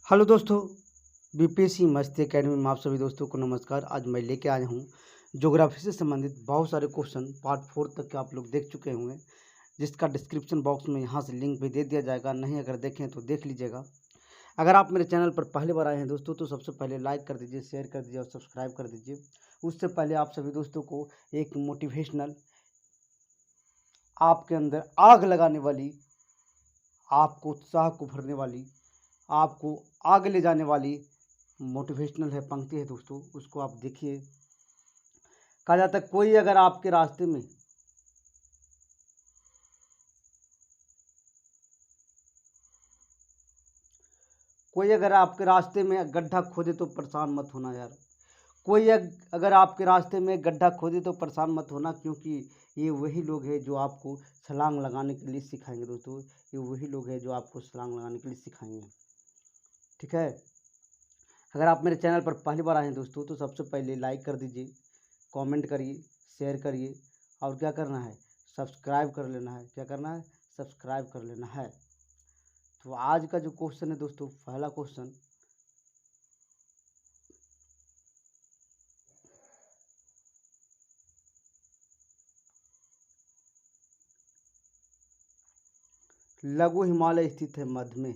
Hello दोस्तों, BPSC मस्ती academy में आप सभी दोस्तों को नमस्कार। आज मैं लेके आया हूँ ज्योग्राफी से संबंधित बहुत सारे क्वेश्चन पार्ट 4 तक के आप लोग देख चुके होंगे, जिसका डिस्क्रिप्शन बॉक्स में यहाँ से लिंक भी दे दिया जाएगा। नहीं अगर देखें तो देख लीजिएगा। अगर आप मेरे चैनल पर पहली बार आए हैं दोस्तों तो सबसे पहले लाइक कर दीजिए, शेयर कर दीजिए और सब्सक्राइब कर दीजिए। उससे पहले आप सभी दोस्तों को एक मोटिवेशनल, आपके अंदर आग लगाने वाली, आपको उत्साह को भरने वाली, आपको आगे ले जाने वाली मोटिवेशनल है पंक्ति है दोस्तों, उसको आप देखिए। कहा जाता है कोई अगर आपके रास्ते में गड्ढा खोदे तो परेशान मत होना यार। अगर आपके रास्ते में गड्ढा खोदे तो परेशान मत होना, क्योंकि ये वही लोग हैं जो आपको छलांग लगाने के लिए सिखाएंगे दोस्तों। ये वही लोग हैं जो आपको छलांग लगाने के लिए सिखाएंगे, ठीक है। अगर आप मेरे चैनल पर पहली बार आए हैं दोस्तों तो सबसे पहले लाइक कर दीजिए, कमेंट करिए, शेयर करिए और क्या करना है, सब्सक्राइब कर लेना है। क्या करना है, सब्सक्राइब कर लेना है। तो आज का जो क्वेश्चन है दोस्तों, पहला क्वेश्चन, लघु हिमालय स्थित है मध्य में।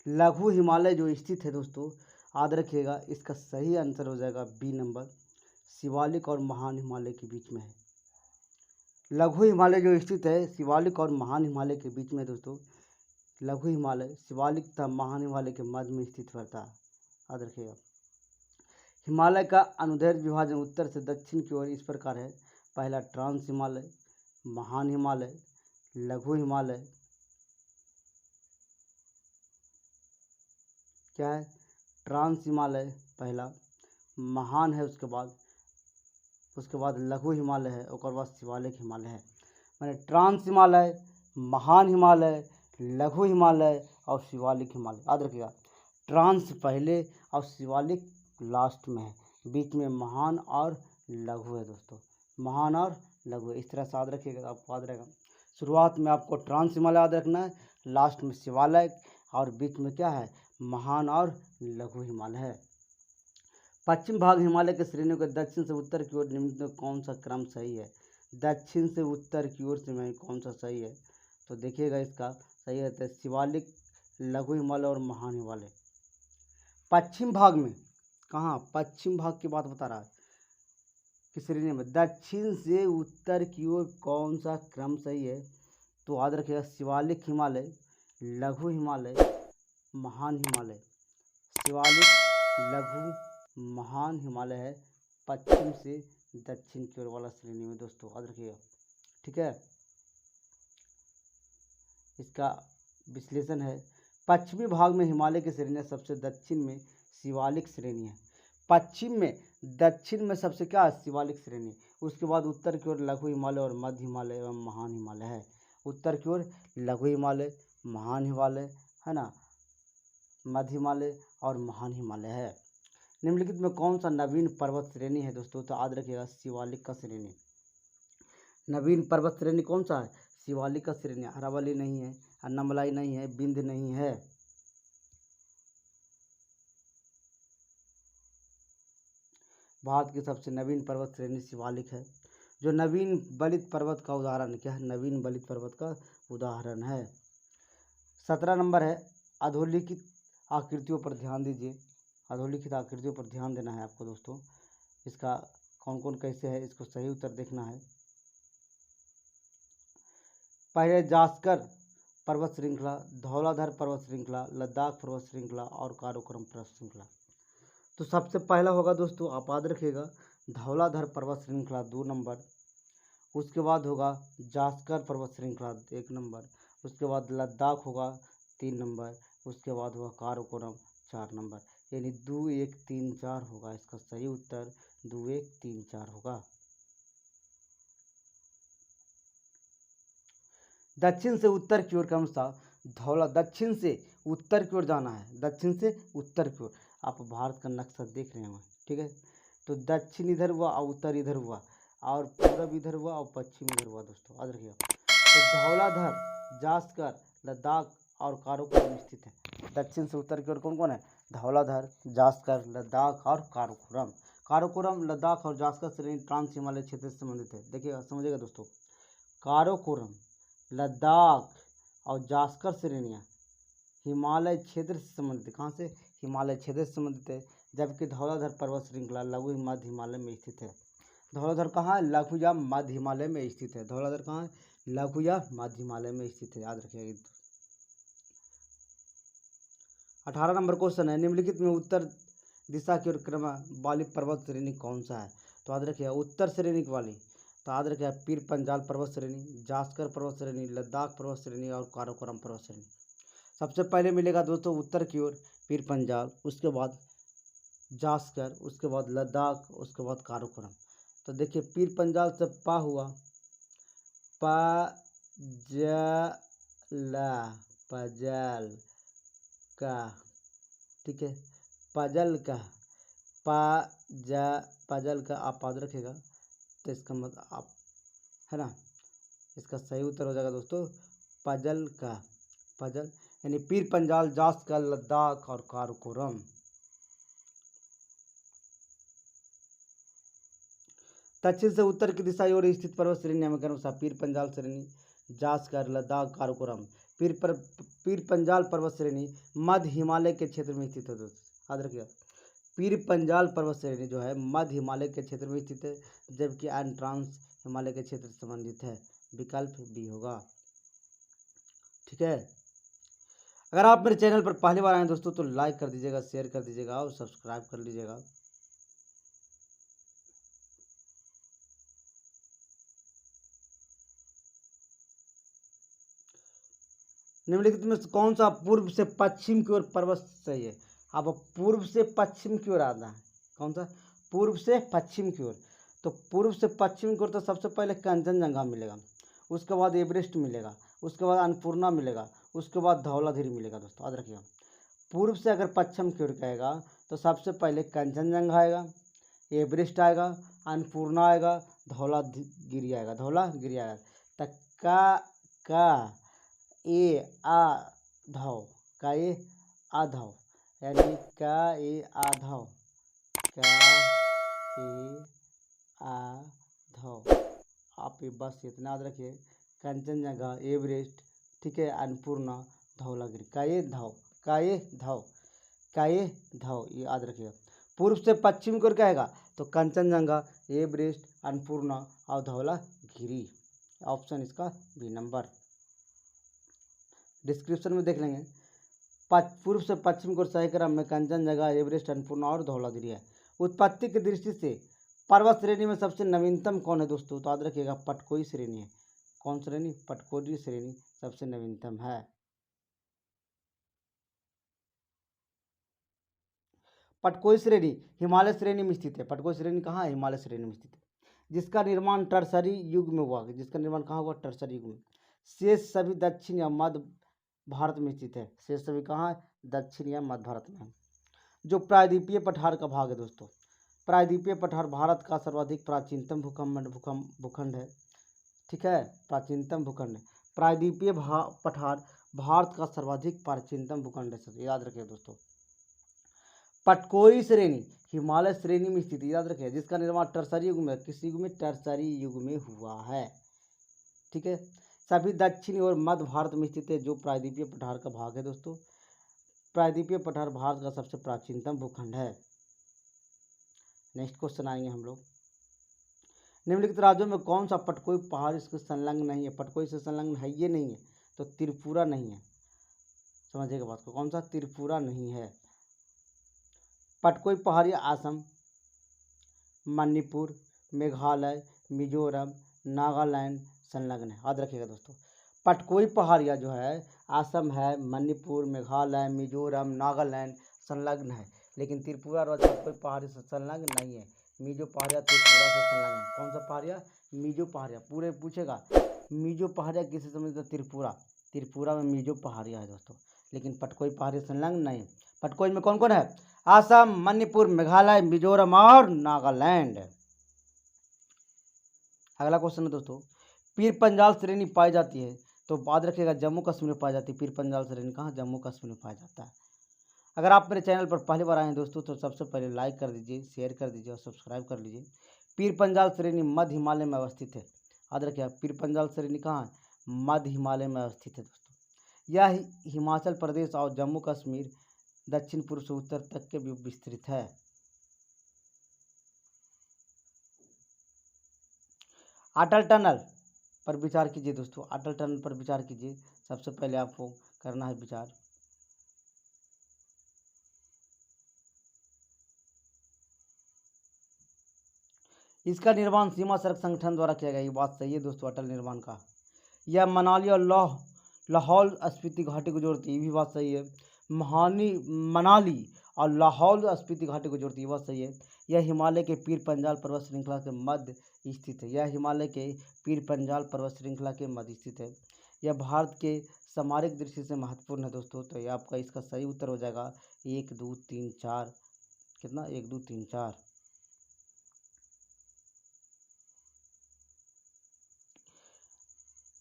लघु हिमालय जो स्थित है दोस्तों, याद रखिएगा, इसका सही आंसर हो जाएगा बी नंबर, शिवालिक और महान हिमालय के बीच में है। लघु हिमालय जो स्थित है शिवालिक और महान हिमालय के बीच में है दोस्तों। लघु हिमालय शिवालिक तथा महान हिमालय के मध्य में स्थित रहता है, याद रखिएगा। हिमालय का अनुदैर्ध्य विभाजन उत्तर से दक्षिण की ओर इस प्रकार है। पहला ट्रांस हिमालय, महान हिमालय, लघु हिमालय। क्या है, ट्रांस हिमालय पहला, महान है उसके बाद लघु हिमालय है, और बाद शिवालिक हिमालय है। मैंने ट्रांस हिमालय, महान हिमालय, लघु हिमालय और शिवालिक हिमालय, याद रखिएगा। ट्रांस पहले और शिवालिक लास्ट में है, बीच में महान और लघु है दोस्तों। महान और लघु इस तरह से याद रखिएगा, आपको याद रहेगा। शुरुआत में आपको ट्रांस हिमालय याद रखना है, लास्ट में शिवालिक और बीच में क्या है, महान और लघु हिमालय है। पश्चिम भाग हिमालय के श्रेणियों के दक्षिण से उत्तर की ओर निम्नलिखित में कौन सा क्रम सही है। दक्षिण से उत्तर की ओर से में कौन सा सही है, तो देखिएगा इसका सही रहता है शिवालिक, लघु हिमालय और महान हिमालय। पश्चिम भाग में, कहाँ, पश्चिम भाग की बात बता रहा है कि श्रेणी में दक्षिण से उत्तर की ओर कौन सा क्रम सही है, तो याद रखिएगा शिवालिक हिमालय, लघु हिमालय, महान हिमालय। शिवालिक, लघु, महान हिमालय है पश्चिम से दक्षिण की ओर वाला श्रेणी में दोस्तों, याद रखिएगा, ठीक है। इसका विश्लेषण है, पश्चिमी भाग में हिमालय की श्रेणी सबसे दक्षिण में शिवालिक श्रेणी है। पश्चिम में, दक्षिण में सबसे क्या है, शिवालिक श्रेणी। उसके बाद उत्तर की ओर लघु हिमालय और मध्य हिमालय एवं महान हिमालय है। उत्तर की ओर लघु हिमालय, महान हिमालय है ना, मध्य हिमालय और महान हिमालय है। निम्नलिखित में कौन सा नवीन पर्वत श्रेणी है दोस्तों, तो याद रखिएगा शिवालिक का श्रेणी। नवीन पर्वत श्रेणी कौन सा है, शिवालिक का श्रेणी। अरावली नहीं है, अन्नामलाई नहीं है, विंध्य नहीं है। भारत की सबसे नवीन पर्वत श्रेणी शिवालिक है, जो नवीन बलित पर्वत का उदाहरण क्या है, नवीन बलित पर्वत का उदाहरण है। 17 नंबर है, अधोलिखित आकृतियों पर ध्यान दीजिए। अधोलिखित आकृतियों पर ध्यान देना है आपको दोस्तों। इसका कौन कौन कैसे है, इसको सही उत्तर देखना है। पहले जास्कर पर्वत श्रृंखला, धौलाधर पर्वत श्रृंखला, लद्दाख पर्वत श्रृंखला और काराकोरम पर्वत श्रृंखला। तो सबसे पहला होगा दोस्तों, आप याद रखिएगा, धौलाधर पर्वत श्रृंखला 2 नंबर। उसके बाद होगा जास्कर पर्वत श्रृंखला 1 नंबर। उसके बाद लद्दाख होगा 3 नंबर। उसके बाद होगा काराकोरम 4 नंबर। यानी 2 1 3 4 होगा इसका सही उत्तर, 2 1 3 4 होगा। दक्षिण से उत्तर की ओर क्रमशः दक्षिण से उत्तर की ओर जाना है, दक्षिण से उत्तर की ओर। आप भारत का नक्शा देख रहे हैं, ठीक है। तो दक्षिण इधर हुआ और उत्तर इधर हुआ, और पूरब इधर हुआ और पश्चिम इधर हुआ दोस्तों, याद रखिएगा। तो धौलाधर, जास्कर, लद्दाख और काराकोरम स्थित है। दक्षिण से उत्तर की ओर कौन कौन है? धौलाधर, जास्कर, लद्दाख और काराकोरम। काराकोरम, लद्दाख और जास्कर श्रेणी ट्रांस हिमालय क्षेत्र से संबंधित है। देखिएगा, समझिएगा दोस्तों, काराकोरम, लद्दाख और जास्कर श्रेणियाँ हिमालय क्षेत्र से संबंधित है। कहाँ से? हिमालय क्षेत्र से संबंधित है। जबकि धौलाधर पर्वत श्रृंखला लघु मध्य हिमालय में स्थित है। धौलाधर कहाँ है? लघु या मध्य हिमालय में स्थित है। धौलाधर कहाँ है? लघु या मध्य हिमालय में स्थित है, याद रखिएगा। 18 नंबर क्वेश्चन है, निम्नलिखित में उत्तर दिशा की ओर क्रम वाली पर्वत श्रेणी कौन सा है? तो याद रखिएगा, उत्तर श्रेणी वाली तो याद रखिएगा पीर पंजाल पर्वत श्रेणी, जास्कर पर्वत श्रेणी, लद्दाख पर्वत श्रेणी और काराकोरम पर्वत श्रेणी। सबसे पहले मिलेगा दोस्तों उत्तर की ओर पीर पंजाल, उसके बाद जास्कर, उसके बाद लद्दाख, उसके बाद काराकोरम। तो देखिए, पीर पंजाल से पा हुआ, पजल का, ठीक है, पजल का, पजल का आप याद रखेगा। तो इसका मतलब आप है ना, इसका सही उत्तर हो जाएगा दोस्तों पजल का, पजल यानी पीर पंजाल, जास्कर, लद्दाख और काराकोरम। दक्षिण से उत्तर की दिशा ओर स्थित पर्वत श्रेणी के अनुसार पीर पंजाल श्रेणी, जास्कर, लद्दाख, काराकोरम। पीर पंजाल पर्वत श्रेणी मध्य हिमालय के क्षेत्र में स्थित है दोस्तों, याद रखिएगा। पीर पंजाल पर्वत श्रेणी जो है मध्य हिमालय के क्षेत्र में स्थित है, जबकि अन्य ट्रांस हिमालय के क्षेत्र से संबंधित है। विकल्प बी होगा, ठीक है। अगर आप मेरे चैनल पर पहली बार आए दोस्तों तो लाइक कर दीजिएगा, शेयर कर दीजिएगा और सब्सक्राइब कर लीजिएगा। निम्नलिखित में कौन सा पूर्व से पश्चिम की ओर पर्वत सही है? अब पूर्व से पश्चिम की ओर आना है, कौन सा? पूर्व से पश्चिम की ओर। तो पूर्व से पश्चिम की ओर तो सबसे पहले कंचनजंगा मिलेगा, उसके बाद एवरेस्ट मिलेगा, उसके बाद अन्नपूर्णा मिलेगा, उसके बाद धौलाधीर मिलेगा दोस्तों, याद रखिएगा। पूर्व से अगर पश्चिम की ओर कहेगा तो सबसे पहले कंचनजंगा आएगा, एवरेस्ट आएगा, अन्नपूर्णा आएगा, धौलागिरी आएगा, धौलागिरी आएगा। तक का ए आधव, का ए आधव यानी का ए आधव, का ए आधव। आप ये बस इतना याद रखिए, कंचनजंगा, एवरेस्ट, ठीक है, अन्नपूर्णा, धौलागिरी, का ए धव, का ए धव, का ए धव, ये याद रखिएगा। पूर्व से पश्चिम की ओर कहेगा तो कंचनजंगा, एवरेस्ट, अन्नपूर्णा और धौलागिरी। ऑप्शन इसका बी नंबर। डिस्क्रिप्शन में देख लेंगे। पूर्व से पश्चिम को सही क्रम में कंचनजंगा, एवरेस्ट, अन्नपूर्णा और धौलागिरी है। उत्पत्ति की दृष्टि से पर्वत श्रेणी में सबसे नवीनतम कौन है दोस्तों? तो याद रखिएगा पटकोई श्रेणी है। कौन श्रेणी? पटकोई श्रेणी सबसे नवीनतम है। पटकोई श्रेणी हिमालय श्रेणी में स्थित है। पटकोई श्रेणी कहाँ है? हिमालय श्रेणी में स्थित है, जिसका निर्माण टर्सरी युग में हुआ। जिसका निर्माण कहाँ हुआ? टर्सरी युग में। शेष सभी दक्षिण या मध्य भारत में स्थित है। शेष सभी कहाँ है? दक्षिण या मध्य भारत में है। जो प्रायद्वीपीय पठार का भाग है दोस्तों, प्रायद्वीपीय पठार भारत का सर्वाधिक प्राचीनतम भूखंड है, ठीक है, प्राचीनतम भूखंड है। प्रायद्वीपीय पठार भारत का सर्वाधिक प्राचीनतम भूखंड है, याद रखिए दोस्तों। पटकोई श्रेणी हिमालय श्रेणी में स्थित, याद रखिए, जिसका निर्माण टर्सरी युग में, किस युग में? टर्सरी युग में हुआ है, ठीक है। सभी दक्षिणी और मध्य भारत में स्थित है। जो प्रायद्वीपीय पठार का भाग है दोस्तों, प्रायद्वीपीय पठार भारत का सबसे प्राचीनतम भूखंड है। नेक्स्ट क्वेश्चन आएंगे हम लोग। निम्नलिखित राज्यों में कौन सा पटकोई पहाड़ इसके संलग्न नहीं है? पटकोई से संलग्न है ये नहीं है, तो त्रिपुरा नहीं है। समझिएगा बात को, कौन सा? त्रिपुरा नहीं है। पटकोई पहाड़ी असम, मणिपुर, मेघालय, मिजोरम, नागालैंड संलग्न है, याद रखिएगा दोस्तों। पटकोई पहाड़िया जो है असम है, मणिपुर, मेघालय, मिजोरम, नागालैंड संलग्न है, लेकिन त्रिपुरा और पटकोई पहाड़ी से संलग्न नहीं है। मिजो पहाड़िया त्रिपुरा से संलग्न है। कौन सा पहाड़िया? मिजो पहाड़िया। पूरे पूछेगा मिजो पहाड़िया किसे समझते? त्रिपुरा, त्रिपुरा में मिजो पहाड़िया है दोस्तों, लेकिन पटकोई पहाड़ी संलग्न नहीं। पटकोई में कौन कौन है? असम, मणिपुर, मेघालय, मिजोरम और नागालैंड। अगला क्वेश्चन है दोस्तों, पीर पंजाल श्रेणी पाई जाती है तो याद रखिएगा जम्मू कश्मीर में पाई जाती है। पीर पंजाल श्रेणी कहाँ? जम्मू कश्मीर में पाया जाता है। अगर आप मेरे चैनल पर पहली बार आए हैं दोस्तों तो सबसे पहले लाइक कर दीजिए, शेयर कर दीजिए और सब्सक्राइब कर लीजिए। पीर पंजाल श्रेणी मध्य हिमालय में अवस्थित है। याद रखिए पीर पंजाल श्रेणी कहाँ है? मध्य हिमालय में अवस्थित है दोस्तों। यह हिमाचल प्रदेश और जम्मू कश्मीर दक्षिण पूर्व से उत्तर तक के विस्तृत है। अटल टनल पर विचार कीजिए दोस्तों, अटल टनल पर विचार कीजिए। सबसे पहले आपको करना है विचार। इसका निर्माण सीमा सड़क संगठन द्वारा किया गया। ये बात सही है दोस्तों अटल निर्माण का। यह मनाली और लाहौल स्पीति घाटी को जोड़ती है। ये भी बात सही है। मनाली और लाहौल स्पीति घाटी को जोड़ती है, ये बात सही है। यह हिमालय के पीर पंजाल पर्वत श्रृंखला के मध्य स्थित है। यह हिमालय के पीर पंजाल पर्वत श्रृंखला के मध्य स्थित है। यह भारत के सामरिक दृष्टि से महत्वपूर्ण है दोस्तों। तो ये आपका इसका सही उत्तर हो जाएगा 1 2 3 4। कितना? 1 2 3 4।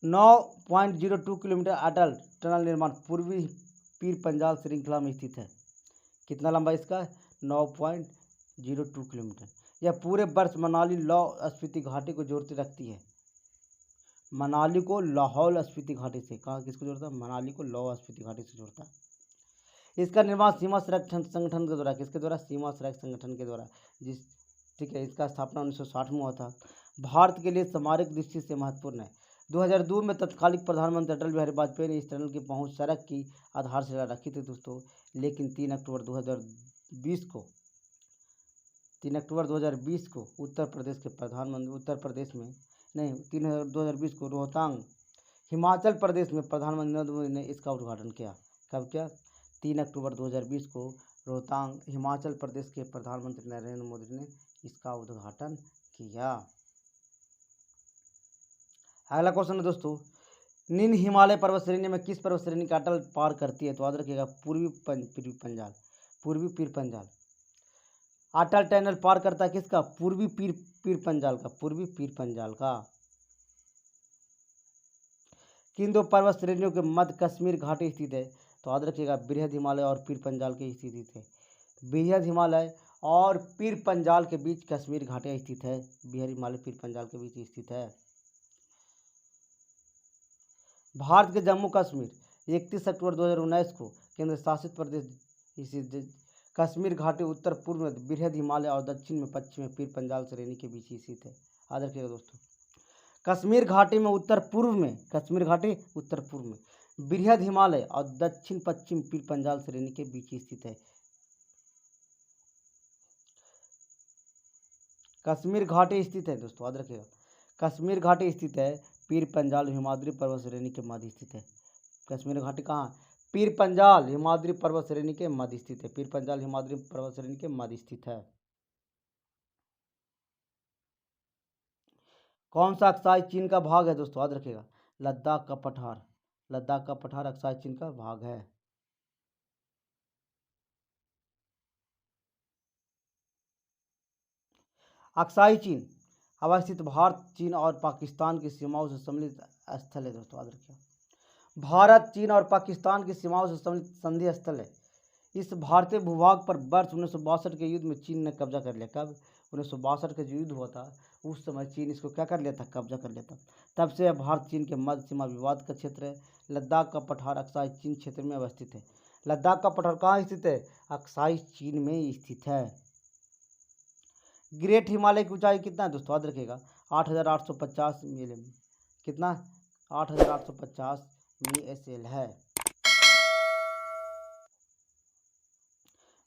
9.02 किलोमीटर अटल टनल निर्माण पूर्वी पीर पंजाल श्रृंखला में स्थित है। कितना लंबा इसका? 9.02 किलोमीटर। यह पूरे वर्ष मनाली लाहौल स्पीति घाटी को जोड़ती रखती है। मनाली को लाहौल स्पीति घाटी से, कहाँ किसको जोड़ता है? मनाली को लाहौल स्पीति घाटी से जोड़ता है। इसका निर्माण सीमा सड़क संगठन के द्वारा, किसके द्वारा? सीमा सड़क संगठन के द्वारा, जिस ठीक है। इसका स्थापना 1960 में हुआ था। भारत के लिए सामरिक दृष्टि से महत्वपूर्ण है। 2002 में तत्कालीन प्रधानमंत्री अटल बिहारी वाजपेयी ने इस टनल की पहुंच सड़क की आधारशिला रखी थी दोस्तों। लेकिन 3 अक्टूबर 2020 को उत्तर प्रदेश को रोहतांग हिमाचल प्रदेश में प्रधानमंत्री नरेंद्र मोदी ने इसका उद्घाटन किया। कब किया? 3 अक्टूबर 2020 को रोहतांग हिमाचल प्रदेश के प्रधानमंत्री नरेंद्र मोदी ने इसका उद्घाटन किया। अगला क्वेश्चन है दोस्तों, निम्न हिमालय पर्वत श्रेणी में किस पर्वत श्रेणी का अटल पार करती है? तो याद रखिएगा पूर्वी पीर पंजाल। अटल टनल पार करता है किसका? पूर्वी पीर पंजाल का। किन दो पर्वत श्रेणियों के मध्य कश्मीर घाटी स्थित है? तो याद रखिएगा बृहद हिमालय और पीर पंजाल की स्थिति है। बृहद हिमालय और पीर पंजाल के बीच कश्मीर घाटी स्थित है। बृहद हिमालय पीर पंजाल के बीच स्थित है। भारत के जम्मू कश्मीर 31 अक्टूबर 2019 को केंद्र शासित प्रदेश कश्मीर घाटी उत्तर पूर्व में बृहद हिमालय और दक्षिण में पश्चिम में पीर पंजाल श्रेणी के बीच स्थित है। याद रखिएगा दोस्तों कश्मीर घाटी उत्तर पूर्व में बृहद हिमालय और दक्षिण पश्चिम पीर पंजाल श्रेणी के बीच स्थित है। कश्मीर घाटी स्थित है दोस्तों, याद रखिएगा कश्मीर घाटी स्थित है पीर पंजाल हिमाद्री पर्वत श्रेणी के मध्य स्थित है। कश्मीर घाटी कहाँ? पीर पंजाल हिमाद्री पर्वत श्रेणी के मध्य स्थित है। पीर पंजाल हिमाद्री पर्वत श्रेणी के मध्य स्थित है। कौन सा अक्साई चीन का भाग है दोस्तों? याद रखिएगा लद्दाख का पठार अक्साई चीन का भाग है। अक्साई चीन अवस्थित भारत, चीन और पाकिस्तान की सीमाओं से सम्मिलित स्थल है दोस्तों। याद रखिए भारत, चीन और पाकिस्तान की सीमाओं से सम्मिलित संधि स्थल है। इस भारतीय भूभाग पर वर्ष 1962 के युद्ध में चीन ने कब्जा कर लिया। कब? 1962 का जो युद्ध हुआ था उस समय चीन इसको क्या कर लिया था? कब्जा कर लिया था। तब से भारत चीन के मध्य सीमा विवाद का क्षेत्र है। लद्दाख का पठार अक्साई चीन क्षेत्र में अवस्थित है। लद्दाख का पठार कहाँ स्थित है? अक्साई चीन में स्थित है। ग्रेट हिमालय की ऊंचाई कितना है दोस्तों? याद रखिएगा 8,850 मील। कितना? 8,850 मीएसएल है।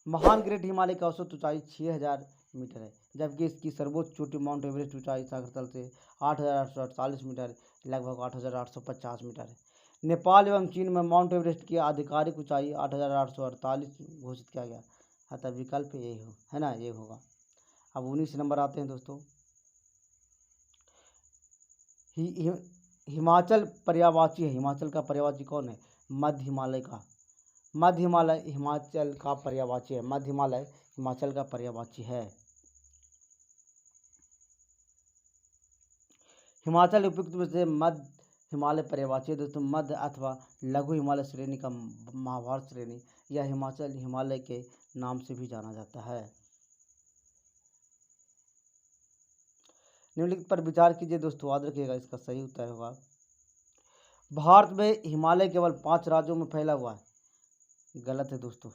महान ग्रेट हिमालय की औसत ऊंचाई 6,000 मीटर है, जबकि इसकी सर्वोच्च चोटी माउंट एवरेस्ट ऊंचाई सागर तल से 8,848 मीटर लगभग 8,850 मीटर है। नेपाल एवं चीन में माउंट एवरेस्ट की आधिकारिक ऊंचाई 8,848 घोषित किया गया। अतः विकल्प ये है ना, ये होगा। अब 19 नंबर आते हैं दोस्तों। हिमाचल पर्यायवाची है। हिमाचल का पर्यायवाची कौन है? मध्य हिमालय का। मध्य हिमालय हिमाचल का पर्यायवाची है। मध्य हिमालय हिमाचल का पर्यायवाची है। हिमाचल उपयुक्त में से मध्य हिमालय पर्वतीय दोस्तों मध्य अथवा लघु हिमालय श्रेणी का महाभारत श्रेणी या हिमाचल हिमालय के नाम से भी जाना जाता है। निम्नलिखित पर विचार कीजिए दोस्तों, याद रखिएगा इसका सही उत्तर होगा भारत में हिमालय केवल 5 राज्यों में फैला हुआ है। गलत है दोस्तों।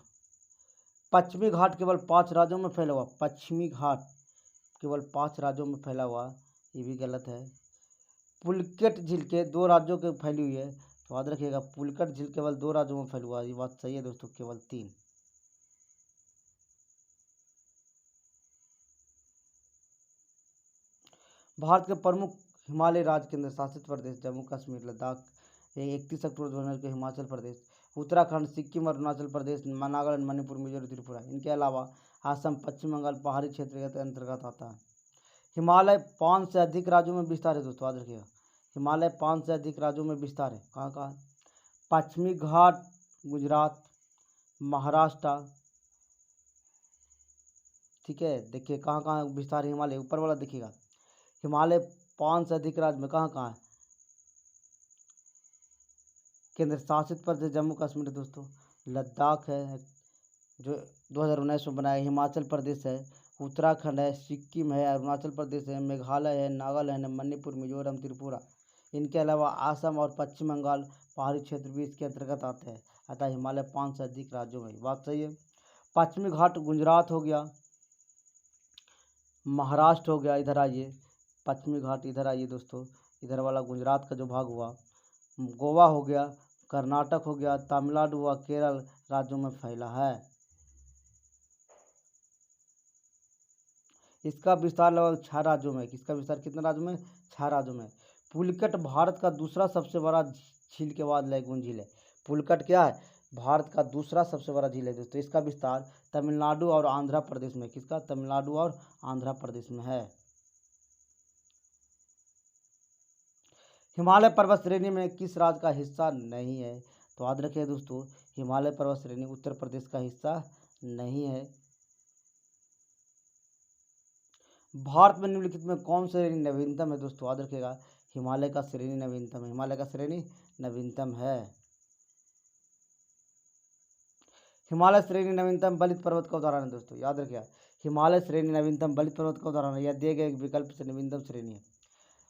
पश्चिमी घाट केवल 5 राज्यों में फैला हुआ, पश्चिमी घाट केवल 5 राज्यों में फैला हुआ, ये भी गलत है। पुलकेट झील के 2 राज्यों के फैली हुई है, तो याद रखिएगा पुलकेट झील केवल 2 राज्यों में फैला हुआ, ये बात सही है दोस्तों, केवल 3। भारत के प्रमुख हिमालय राज्य केंद्र शासित प्रदेश जम्मू कश्मीर लद्दाख 31 अक्टूबर 2000 के हिमाचल प्रदेश, उत्तराखंड, सिक्किम, अरुणाचल प्रदेश, नागालैंड, मणिपुर, मिजोरम, त्रिपुरा। इनके अलावा असम, पश्चिम बंगाल पहाड़ी क्षेत्र के अंतर्गत आता है। हिमालय 5 से अधिक राज्यों में विस्तार है दोस्तों, याद रखिएगा हिमालय 5 से अधिक राज्यों में विस्तार है। कहाँ कहाँ है? पश्चिमी घाट गुजरात, महाराष्ट्र, ठीक है। देखिए कहाँ कहाँ विस्तार है हिमालय, ऊपर वाला देखिएगा हिमालय 5 से अधिक राज्य में कहाँ कहाँ है? केंद्र शासित प्रदेश जम्मू कश्मीर है दोस्तों, लद्दाख है जो 2019 में बनाया, हिमाचल प्रदेश है, उत्तराखंड है, सिक्किम है, अरुणाचल प्रदेश है, मेघालय है, नागालैंड है, मणिपुर, मिजोरम, त्रिपुरा। इनके अलावा असम और पश्चिम बंगाल पहाड़ी क्षेत्र भी इसके अंतर्गत आते हैं। अतः हिमालय 5 से अधिक राज्यों में, बात सही है। पश्चिमी घाट गुजरात हो गया, महाराष्ट्र हो गया, इधर आइए पश्चिमी घाट इधर आइए दोस्तों, इधर वाला गुजरात का जो भाग हुआ, गोवा हो गया, कर्नाटक हो गया, तमिलनाडु हुआ, केरल राज्यों में फैला है। इसका विस्तार लगभग 6 राज्यों में, इसका विस्तार कितने राज्यों में? 6 राज्यों में। पुलकेट भारत का दूसरा सबसे बड़ा झील के बाद लैगून झील है। पुलकेट क्या है? भारत का दूसरा सबसे बड़ा झील है दोस्तों। इसका विस्तार तमिलनाडु और आंध्र प्रदेश में, किसका? तमिलनाडु और आंध्र प्रदेश में है। हिमालय पर्वत श्रेणी में किस राज्य का हिस्सा नहीं है? तो याद रखिए दोस्तों हिमालय पर्वत श्रेणी उत्तर प्रदेश का हिस्सा नहीं है। भारत में निम्नलिखित में कौन सी श्रेणी नवीनतम है दोस्तों? याद रखिएगा हिमालय का श्रेणी नवीनतम है, हिमालय का श्रेणी नवीनतम है। हिमालय श्रेणी नवीनतम बलित पर्वत का उदाहरण है दोस्तों, याद रखिएगा हिमालय श्रेणी नवीनतम बलित पर्वत का उदाहरण है, यह दिए गए विकल्प से नवीनतम श्रेणी है।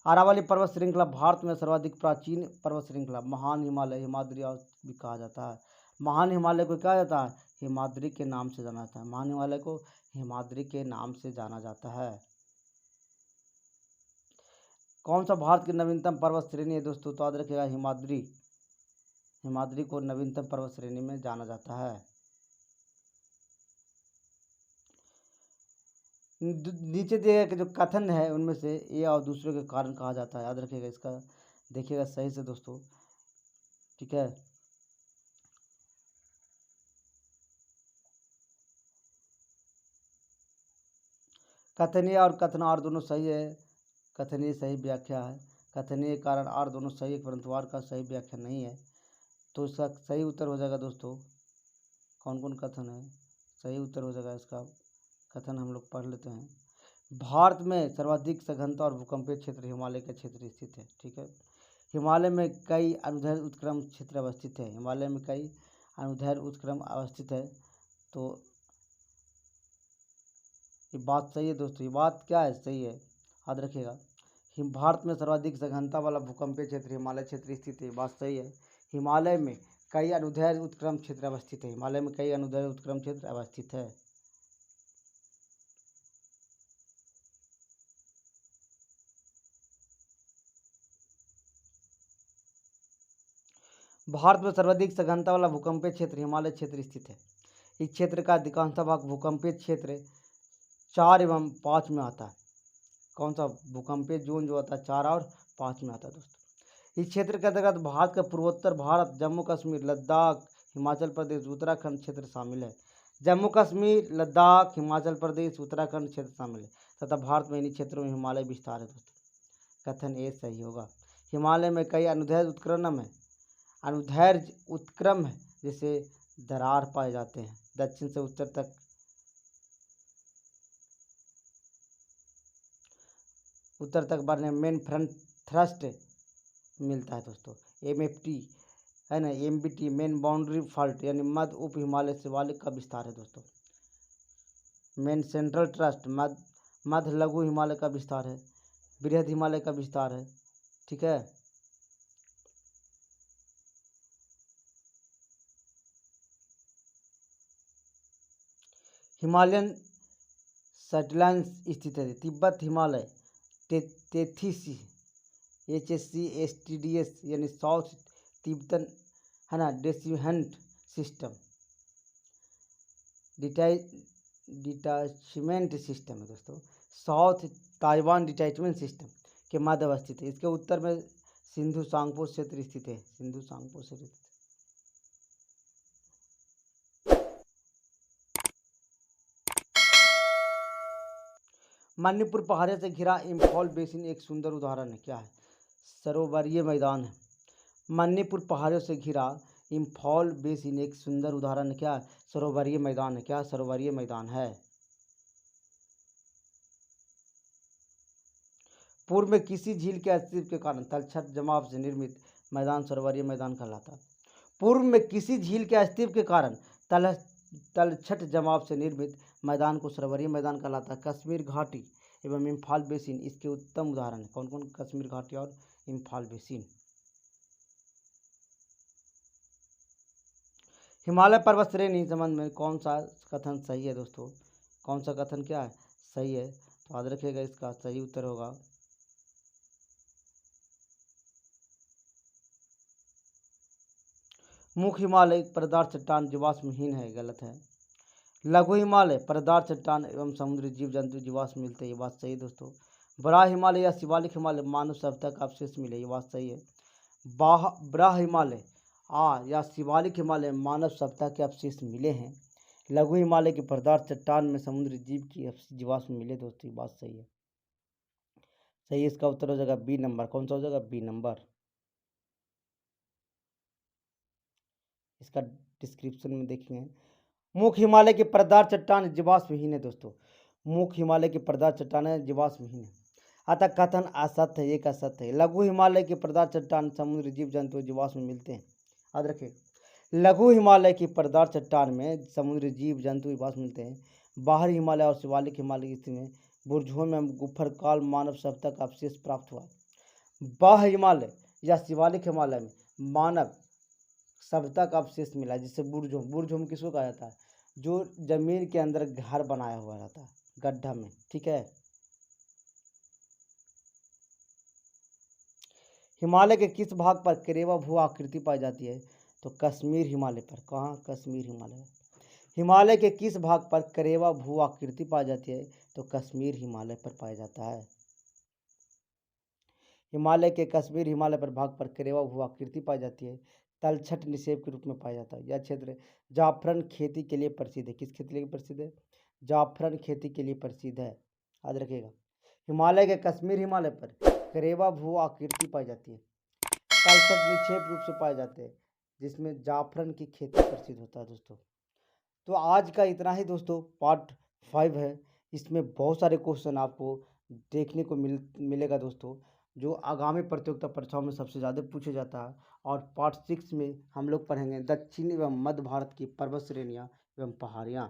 अरावली पर्वत श्रृंखला भारत में सर्वाधिक प्राचीन पर्वत श्रृंखला महान हिमालय हिमाद्री भी कहा जाता है। महान हिमालय को क्या जाता है? हिमाद्री के नाम से जाना जाता है। महान हिमालय को हिमाद्री के नाम से जाना जाता है। कौन सा भारत की नवीनतम पर्वत श्रेणी है दोस्तों? तो याद रखिएगा हिमाद्री, हिमाद्री को नवीनतम पर्वत श्रेणी में जाना जाता है। नीचे दिए गए जो कथन है उनमें से ये और दूसरों के कारण कहा जाता है, याद रखिएगा इसका देखिएगा सही से दोस्तों, ठीक है। कथनीय और कथनार्थ दोनों सही है। कथनीय सही व्याख्या है, कथनीय कारण आर दोनों सही है, परंतु आर का सही व्याख्या नहीं है। तो इसका सही उत्तर हो जाएगा दोस्तों, कौन कौन कथन है सही उत्तर हो जाएगा इसका। कथन हम लोग पढ़ लेते हैं। भारत में सर्वाधिक सघनता और भूकंपीय क्षेत्र हिमालय का क्षेत्र स्थित है, ठीक है। हिमालय में कई अनुदैर्घ्य उत्क्रम क्षेत्र अवस्थित है, हिमालय में कई अनुदैर्घ्य उत्क्रम अवस्थित है। तो ये बात सही है दोस्तों, ये बात क्या है? सही है, याद रखिएगा भारत में सर्वाधिक सघनता वाला भूकंपीय क्षेत्र हिमालय क्षेत्र स्थित है, बात सही है। हिमालय में कई अनुदैर्घ्य उत्क्रम क्षेत्र अवस्थित है, हिमालय में कई अनुदैर्घ्य उत्क्रम क्षेत्र अवस्थित है। भारत में सर्वाधिक सघनता वाला भूकंपीय क्षेत्र हिमालय क्षेत्र स्थित है। इस क्षेत्र का अधिकांश भाग भूकंपीय क्षेत्र 4 एवं 5 में आता है। कौन सा भूकंपीय जोन जो आता है 4 और 5 में आता है दोस्तों। इस क्षेत्र के अंतर्गत भारत का पूर्वोत्तर भारत, जम्मू कश्मीर, लद्दाख, हिमाचल प्रदेश, उत्तराखंड क्षेत्र शामिल है। जम्मू कश्मीर, लद्दाख, हिमाचल प्रदेश, उत्तराखंड क्षेत्र शामिल है तथा भारत में इन्हीं क्षेत्रों में हिमालय विस्तार है दोस्तों। कथन ए सही होगा। हिमालय में कई अनुदैर्घ्य उत्क्रमण है, अनुदैर्घ्य उत्क्रम है, जैसे दरार पाए जाते हैं। दक्षिण से उत्तर तक बढ़ने मेन फ्रंट थ्रस्ट मिलता है दोस्तों। MFT है ना, MBT मेन बाउंड्री फॉल्ट यानी मध्य उप हिमालय शिवालिक का विस्तार है दोस्तों। मेन सेंट्रल ट्रस्ट मध्य लघु हिमालय का विस्तार है, बृहद हिमालय का विस्तार है। ठीक है। हिमालयन सटलैंड स्थित है, तिब्बत हिमालय तेथीसी HSCSTDS यानी साउथ तिब्बतन है ना डेसिमेंट सिस्टम डिटैचमेंट सिस्टम है दोस्तों। साउथ ताइवान डिटैचमेंट सिस्टम के मध्य अवस्थित है। इसके उत्तर में सिंधु सांगपो क्षेत्र स्थित है, सिंधु सांगपो क्षेत्र। मणिपुर पहाड़ियों से घिरा इम्फॉल बेसिन एक सुंदर उदाहरण है। क्या है? सरोवरीय मैदान है। मणिपुर पहाड़ियों से घिरा इम्फॉल बेसिन एक सुंदर उदाहरण है। क्या? सरोवरीय मैदान है। क्या? सरोवरीय मैदान है। पूर्व में किसी झील के अस्तित्व के कारण तलछट जमाव से निर्मित मैदान सरोवरीय मैदान कहलाता है। पूर्व में किसी झील के अस्तित्व के कारण तलछट जमाव से निर्मित मैदान को सरोवरीय मैदान कहलाता है। कश्मीर घाटी एवं इम्फाल बेसिन इसके उत्तम उदाहरण है। कौन कौन? कश्मीर घाटी और इम्फाल बेसिन। हिमालय पर्वत श्रेणी संबंध में कौन सा कथन सही है दोस्तों? कौन सा कथन क्या है? सही है। तो याद रखिएगा, इसका सही उत्तर होगा मुख्य हिमालय परदार चट्टान जीवाश्महीन है। गलत है। लघु हिमालय परदार चट्टान एवं समुद्री जीव जंतु जीवाश्म मिलते हैं। ये बात सही है दोस्तों। बड़ा हिमालय या शिवालिक हिमालय मानव सभ्यता का अवशेष मिले। ये बात सही है। बड़ा हिमालय या शिवालिक हिमालय मानव सभ्यता के अवशेष मिले हैं। लघु हिमालय के परदार चट्टान में समुद्री जीव की जीवाश्म मिले दोस्तों। ये बात सही है। सही, इसका उत्तर हो जाएगा बी नंबर। कौन सा हो जाएगा? B number. इसका डिस्क्रिप्शन में देखेंगे। मुख्य हिमालय के परदार चट्टान जीवाश्महीन है दोस्तों। मुख्य हिमालय के परदार चट्टान जीवाश्महीन है, अतः कथन असत्य है। एक असत्य है। लघु हिमालय के परदार चट्टान समुद्री जीव जंतु जीवाश्म मिलते हैं। याद रखिए, लघु हिमालय की परदार चट्टान में समुद्री जीव जंतु जीवाश्म मिलते हैं। बाहरी हिमालय और शिवालिक हिमालय की स्थिति में बुर्जों में गुफर काल मानव सभ्यता का अवशेष प्राप्त हुआ। बाह्य हिमालय या शिवालिक हिमालय में मानव सभ्यता का अवशेष मिला, जिससे बुर्जों किसको कहा जाता है? जो जमीन के अंदर घर बनाया हुआ रहता है, गड्ढा में। ठीक है। हिमालय के किस भाग पर करेवा भू आकृति पाई जाती है? तो कश्मीर हिमालय पर। कहाँ? कश्मीर हिमालय। हिमालय के किस भाग पर करेवा भू आकृति पाई जाती है? तो कश्मीर हिमालय पर पाया जाता है। हिमालय के कश्मीर हिमालय पर भाग पर करेवा भू आकृति पाई जाती है। तलछट निक्षेप के रूप में पाया जाता है। यह क्षेत्र जाफरन खेती के लिए प्रसिद्ध है। किस खेती के लिए प्रसिद्ध है? जाफरन खेती के लिए प्रसिद्ध है। याद रखिएगा, हिमालय के कश्मीर हिमालय पर करेवा भू आकृति पाई जाती है। तलछट निक्षेप रूप से पाए जाते हैं, जिसमें जाफरन की खेती प्रसिद्ध होता है दोस्तों। तो आज का इतना ही दोस्तों। पार्ट 5 है। इसमें बहुत सारे क्वेश्चन आपको देखने को मिलेगा दोस्तों, जो आगामी प्रतियोगिता परीक्षाओं में सबसे ज़्यादा पूछे जाता है। और पार्ट 6 में हम लोग पढ़ेंगे दक्षिण एवं मध्य भारत की पर्वत श्रेणियाँ एवं पहाड़ियाँ।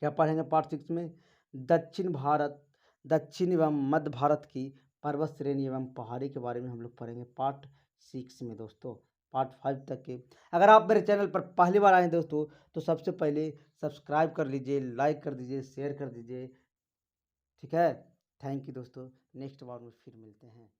क्या पढ़ेंगे पार्ट 6 में? दक्षिण एवं मध्य भारत की पर्वत श्रेणी एवं पहाड़ी के बारे में हम लोग पढ़ेंगे पार्ट 6 में दोस्तों। पार्ट 5 तक के अगर आप मेरे चैनल पर पहली बार आए दोस्तों, तो सबसे पहले सब्सक्राइब कर लीजिए, लाइक कर दीजिए, शेयर कर दीजिए। ठीक है। थैंक यू दोस्तों। नेक्स्ट बार में फिर मिलते हैं।